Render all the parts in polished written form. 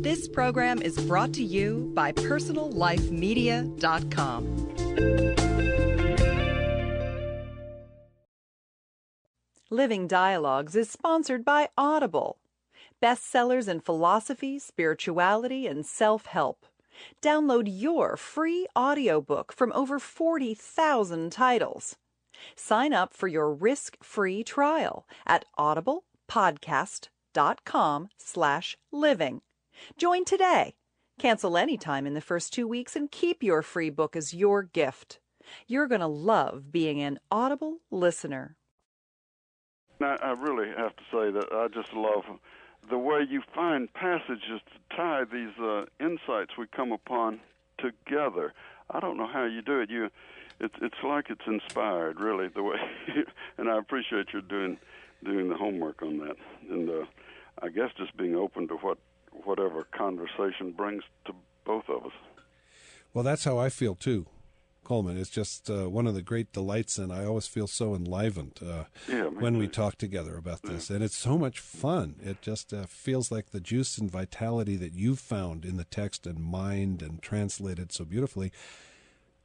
This program is brought to you by PersonalLifeMedia.com. Living Dialogues is sponsored by Audible. Bestsellers in philosophy, spirituality, and self-help. Download your free audiobook from over 40,000 titles. Sign up for your risk-free trial at audiblepodcast.com/living. Join today. Cancel anytime in the first 2 weeks and keep your free book as your gift. You're going to love being an Audible listener. I really have to say that I just love the way you find passages to tie these insights we come upon together. I don't know how you do it. It's like it's inspired, really, the way. And I appreciate you doing the homework on that. And I guess just being open to whatever conversation brings to both of us. Well, that's how I feel too, Coleman. It's just one of the great delights, and I always feel so enlivened when we talk together about this. And it's so much fun. It just feels like the juice and vitality that you've found in the text and mind and translated so beautifully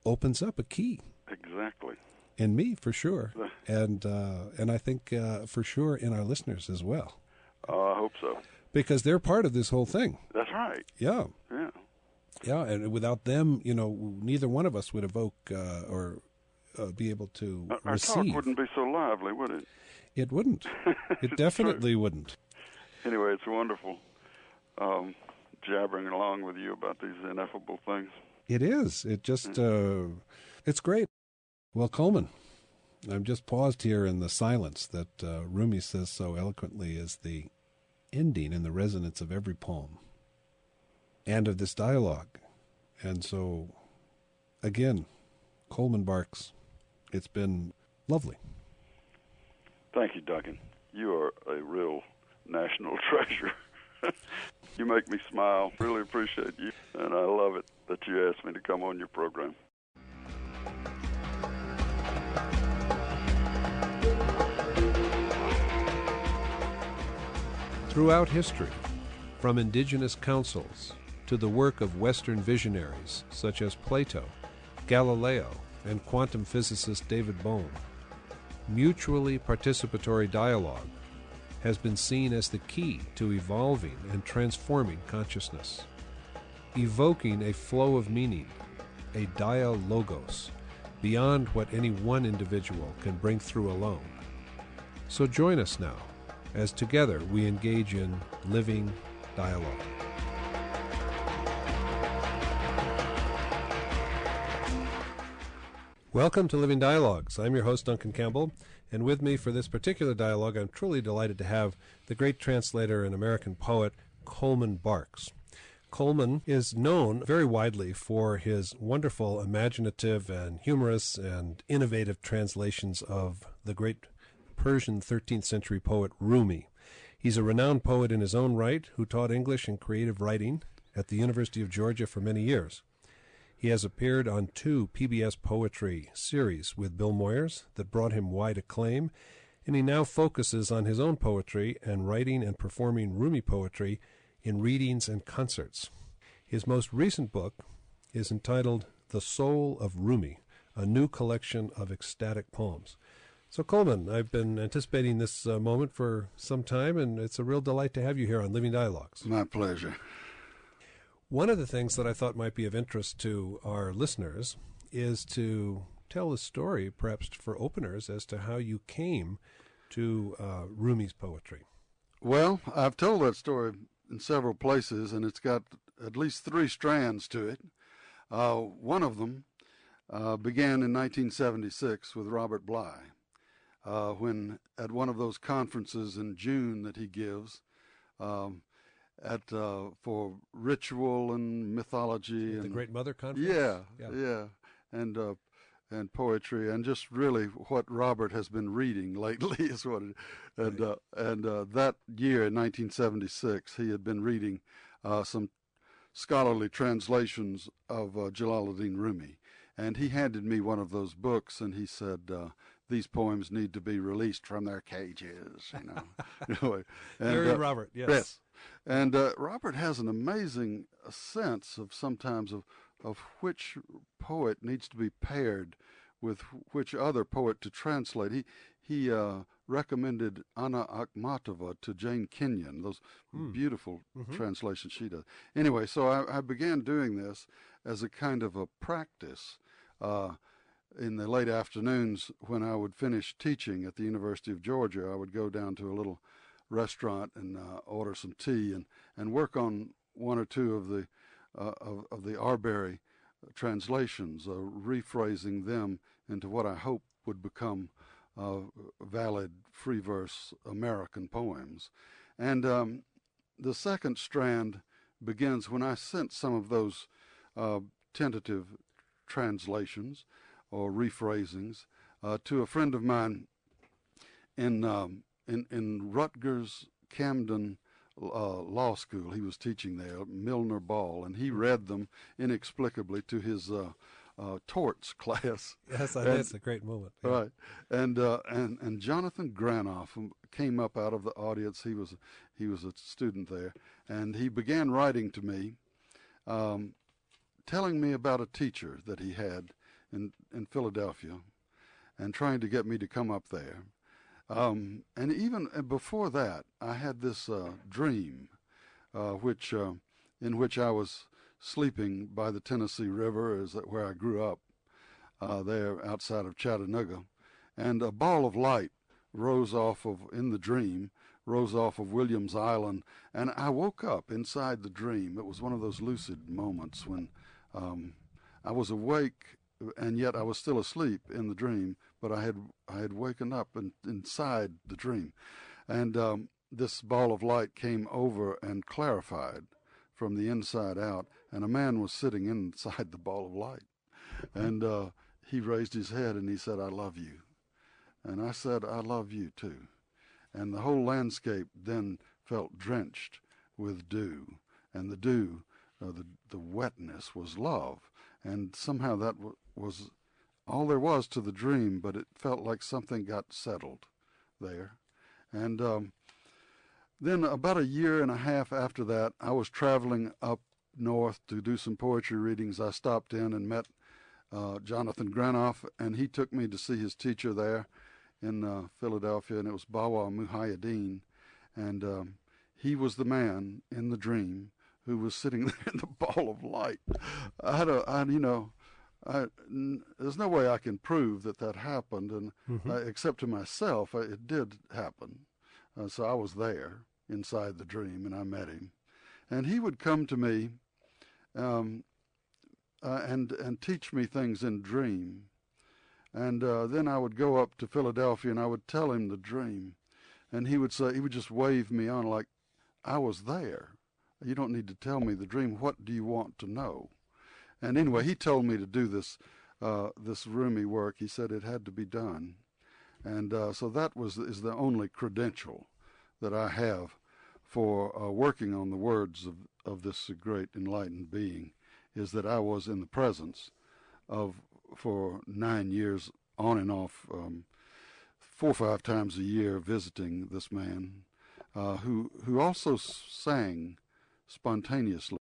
opens up a key. Exactly. In me, for sure. And I think for sure in our listeners as well. I hope so. Because they're part of this whole thing. That's right. Yeah. Yeah. Yeah, and without them, neither one of us would evoke or be able to receive. Our talk wouldn't be so lively, would it? It wouldn't. It definitely wouldn't. Anyway, it's wonderful jabbering along with you about these ineffable things. It is. It just, it's great. Well, Coleman, I'm just paused here in the silence that Rumi says so eloquently is the ending and the resonance of every poem and of this dialogue. And so, again, Coleman Barks, it's been lovely. Thank you, Duncan. You are a real national treasure. You make me smile. Really appreciate you. And I love it that you asked me to come on your program. Throughout history, from indigenous councils to the work of Western visionaries such as Plato, Galileo, and quantum physicist David Bohm, mutually participatory dialogue has been seen as the key to evolving and transforming consciousness, evoking a flow of meaning, a dialogos, beyond what any one individual can bring through alone. So join us now as together we engage in living dialogue. Welcome to Living Dialogues. I'm your host, Duncan Campbell, and with me for this particular dialogue, I'm truly delighted to have the great translator and American poet, Coleman Barks. Coleman is known very widely for his wonderful, imaginative, and humorous and innovative translations of the great Persian 13th century poet Rumi. He's a renowned poet in his own right who taught English and creative writing at the University of Georgia for many years. He has appeared on 2 PBS poetry series with Bill Moyers that brought him wide acclaim, and he now focuses on his own poetry and writing and performing Rumi poetry in readings and concerts. His most recent book is entitled The Soul of Rumi, a new collection of ecstatic poems. So, Coleman, I've been anticipating this moment for some time, and it's a real delight to have you here on Living Dialogues. My pleasure. One of the things that I thought might be of interest to our listeners is to tell a story, perhaps for openers, as to how you came to Rumi's poetry. Well, I've told that story in several places, and it's got at least 3 strands to it. One of them began in 1976 with Robert Bly, when at one of those conferences in June that he gives, for ritual and mythology and the Great Mother Conference. Yeah, and poetry and just really what Robert has been reading lately is what it. And that year in 1976, he had been reading some scholarly translations of Jalaluddin Rumi, and he handed me one of those books, and he said, these poems need to be released from their cages, you know. And, Very Robert, yes. Yes. And Robert has an amazing sense of sometimes of which poet needs to be paired with which other poet to translate. He recommended Anna Akhmatova to Jane Kenyon, those beautiful translations she does. Anyway, so I began doing this as a kind of a practice in the late afternoons when I would finish teaching at the University of Georgia. I would go down to a little restaurant and order some tea and work on one or two of the Arbery translations, rephrasing them into what I hope would become valid free verse American poems. And the second strand begins when I sent some of those tentative translations or rephrasings to a friend of mine in Rutgers Camden Law School. He was teaching there, Milner Ball, and he read them inexplicably to his torts class. Yes, that's a great moment. Yeah. Right, and Jonathan Granoff came up out of the audience. He was a student there, and he began writing to me, telling me about a teacher that he had in Philadelphia, and trying to get me to come up there. And even before that, I had this dream, in which I was sleeping by the Tennessee River, where I grew up, there outside of Chattanooga, and a ball of light rose off of Williams Island, and I woke up inside the dream. It was one of those lucid moments when I was awake, and yet I was still asleep in the dream, but I had waken up inside the dream. And this ball of light came over and clarified from the inside out, and a man was sitting inside the ball of light. And he raised his head and he said, "I love you." And I said, "I love you too." And the whole landscape then felt drenched with dew, and the dew, the wetness was love. And somehow that was all there was to the dream, but it felt like something got settled there. And then about a year and a half after that, I was traveling up north to do some poetry readings. I stopped in and met Jonathan Granoff, and he took me to see his teacher there in Philadelphia, and it was Bawa Muhyiddin. And he was the man in the dream who was sitting there in the ball of light. There's no way I can prove that happened, and except to myself, it did happen. So I was there inside the dream, and I met him. And he would come to me and teach me things in dream. And then I would go up to Philadelphia, and I would tell him the dream. And he would just wave me on like, "I was there. You don't need to tell me the dream. What do you want to know?" And anyway, he told me to do this Rumi work. He said it had to be done. And so that is the only credential that I have for working on the words of this great enlightened being, is that I was in the presence of, for 9 years, on and off, 4 or 5 times a year, visiting this man, who also sang spontaneously.